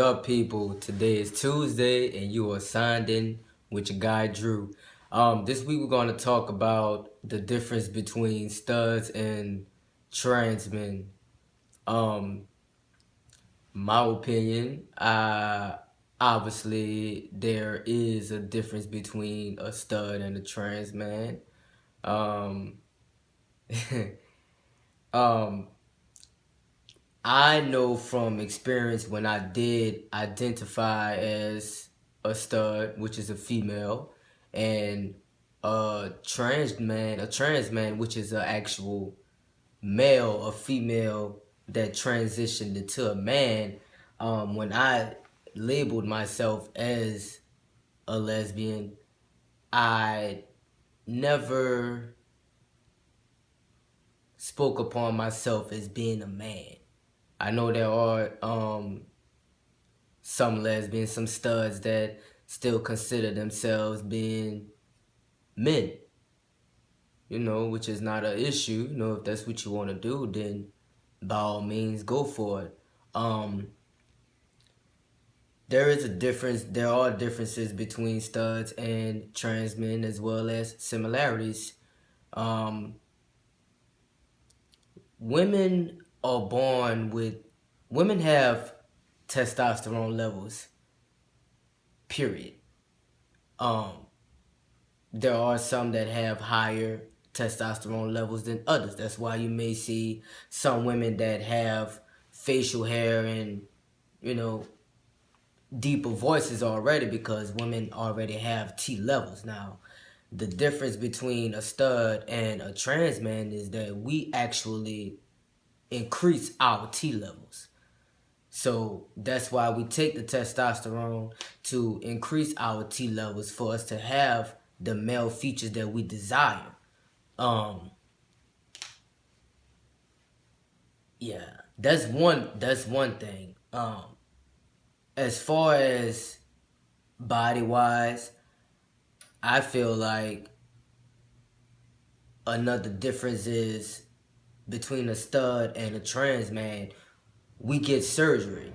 up, people? Today is Tuesday, and you are signed in with your guy Drew. This week we're going to talk about the difference between studs and transmen. Um, my opinion, obviously there is a difference between a stud and a trans man. Um, um, I know from experience when I did identify as a stud, which is a female, and a trans man, which is an actual male or female that transitioned into a man. When I labeled myself as a lesbian, I never spoke upon myself as being a man. I know there are some lesbians, some studs that still consider themselves being men, which is not an issue. If that's what you want to do, then by all means go for it. There is a difference. There are differences between studs and trans men, as well as similarities. Um, women are born with, women have testosterone levels, period. Um, there are some that have higher testosterone levels than others. That's why you may see some women that have facial hair and, you know, deeper voices already, because women already have T levels. Now, the difference between a stud and a trans man is that we actually increase our T levels. So that's why we take the testosterone to increase our T levels for us to have the male features that we desire. Yeah, that's one thing. As far as body wise, I feel like another difference is between a stud and a trans man. We get surgery.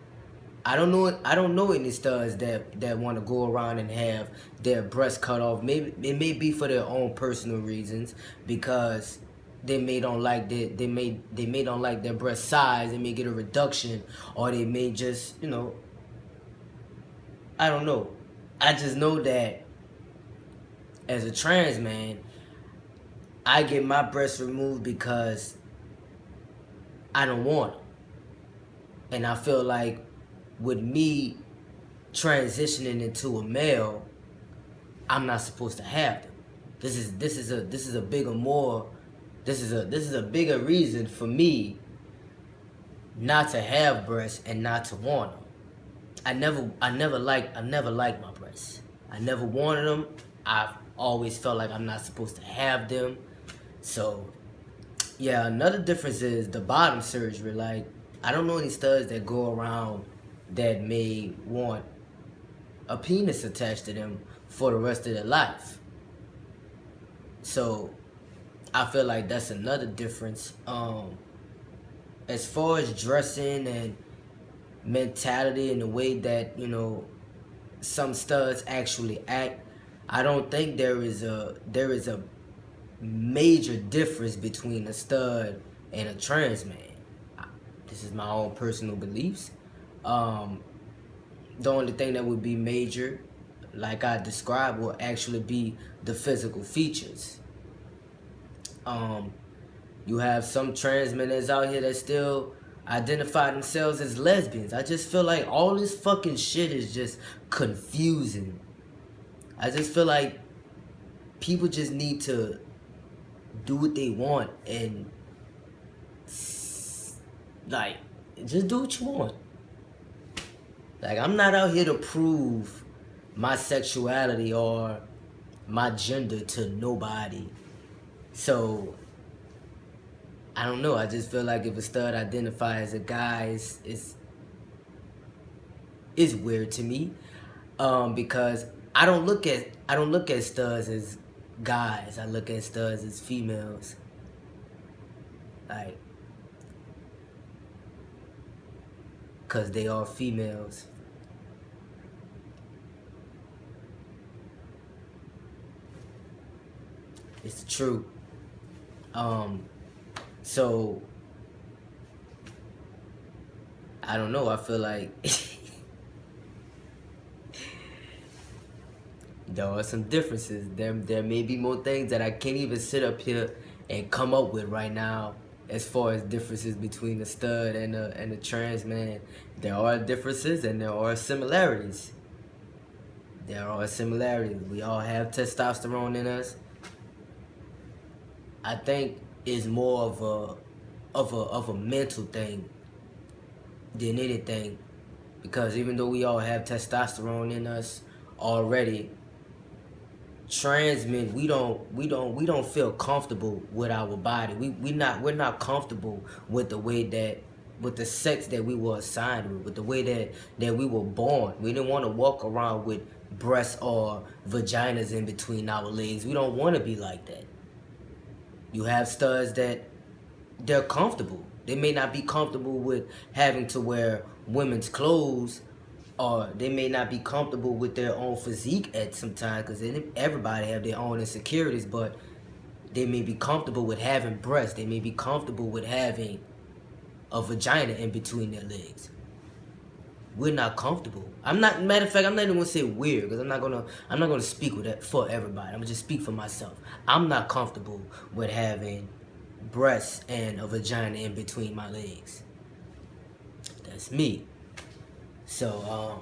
I don't know any studs that want to go around and have their breasts cut off. Maybe it may be for their own personal reasons, because they may don't like they may don't like their breast size. They may get a reduction, or they may just I don't know. I just know that as a trans man, I get my breasts removed because I don't want them, and I feel like with me transitioning into a male, I'm not supposed to have them. This is a bigger reason for me not to have breasts and not to want them. I never liked my breasts. I never wanted them. I've always felt like I'm not supposed to have them. So yeah, another difference is the bottom surgery. Like, I don't know any studs that go around that may want a penis attached to them for the rest of their life. So I feel like that's another difference. As far as dressing and mentality and the way that some studs actually act, I don't think there is a major difference between a stud and a trans man. This is my own personal beliefs. The only thing that would be major, like I described, will actually be the physical features. You have some trans men that's out here that still identify themselves as lesbians. I just feel like all this fucking shit is just confusing. I just feel like people just need to do what they want and like just do what you want. Like, I'm not out here to prove my sexuality or my gender to nobody. So I don't know. I just feel like if a stud identifies as a guy, it's weird to me, because I don't look at studs as guys. I look at studs as females. Like, cause they are females. It's the truth. So I don't know. I feel like there are some differences. There may be more things that I can't even sit up here and come up with right now. As far as differences between the stud and the trans man, there are differences and there are similarities. There are similarities. We all have testosterone in us. I think it's more of a mental thing than anything, because even though we all have testosterone in us already, trans men, we don't feel comfortable with our body. We're not comfortable with the way that, with the sex that we were assigned with the way that we were born. We didn't want to walk around with breasts or vaginas in between our legs. We don't want to be like that. You have studs that they're comfortable. They may not be comfortable with having to wear women's clothes, or they may not be comfortable with their own physique at some time, because everybody have their own insecurities, but they may be comfortable with having breasts. They may be comfortable with having a vagina in between their legs. We're not comfortable. Matter of fact, I'm not even gonna say weird, because I'm not gonna speak with that for everybody. I'm gonna just speak for myself. I'm not comfortable with having breasts and a vagina in between my legs. That's me. So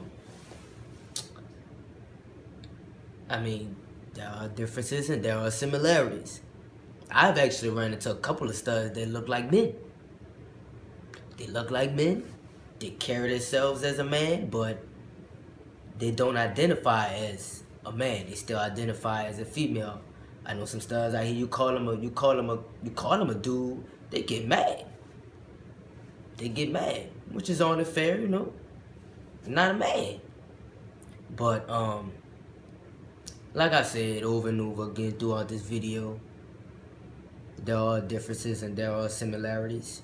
I mean, there are differences and there are similarities. I've actually run into a couple of studs that look like men. They look like men. They carry themselves as a man, but they don't identify as a man. They still identify as a female. I know some studs out here. You call them a dude. They get mad. They get mad, which is only fair, you know. Not a man. But like I said over and over again throughout this video, there are differences and there are similarities.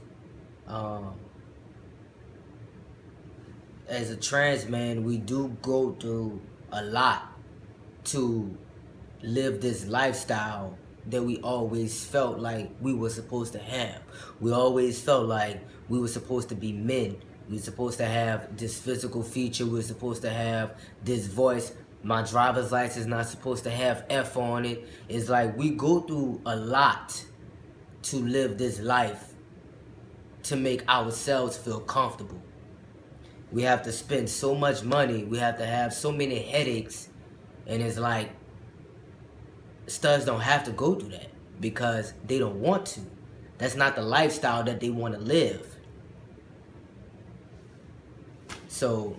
As a trans man, we do go through a lot to live this lifestyle that we always felt like we were supposed to have. We always felt like we were supposed to be men. We were supposed to have this physical feature. We were supposed to have this voice. My driver's license not supposed to have F on it. It's like we go through a lot to live this life to make ourselves feel comfortable. We have to spend so much money. We have to have so many headaches. And it's like, studs don't have to go through that because they don't want to. That's not the lifestyle that they want to live. So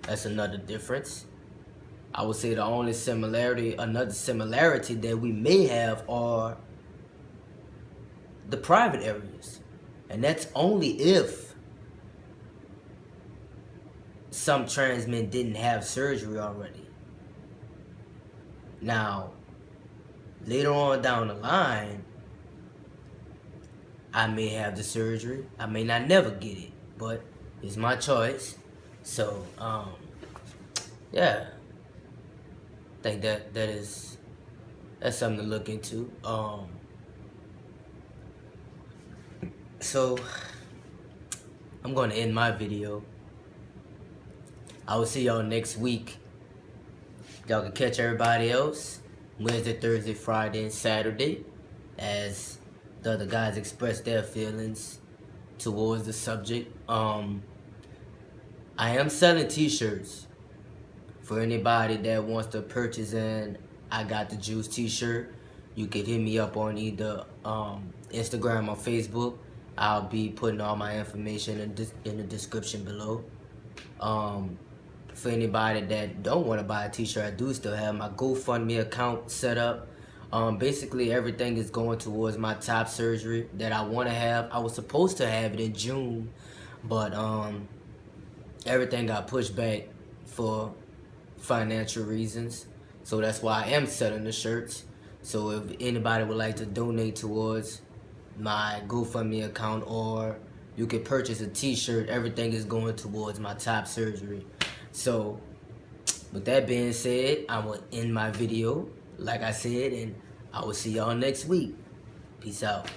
that's another difference. I would say the only another similarity that we may have are the private areas. And that's only if some trans men didn't have surgery already. Now, later on down the line, I may have the surgery. I may not never get it, but it's my choice. So, yeah, I think that's something to look into. So I'm going to end my video. I will see y'all next week. Y'all can catch everybody else Wednesday, Thursday, Friday, and Saturday as the other guys express their feelings towards the subject. I am selling t-shirts for anybody that wants to purchase an I Got the Juice t-shirt. You can hit me up on either Instagram or Facebook. I'll be putting all my information in the description below. For anybody that don't want to buy a t-shirt, I do still have my GoFundMe account set up. Basically everything is going towards my top surgery that I want to have. I was supposed to have it in June, but everything got pushed back for financial reasons. So that's why I am selling the shirts. So if anybody would like to donate towards my GoFundMe account, or you can purchase a t-shirt, everything is going towards my top surgery. So with that being said, I will end my video. like I said, and I will see y'all next week. Peace out.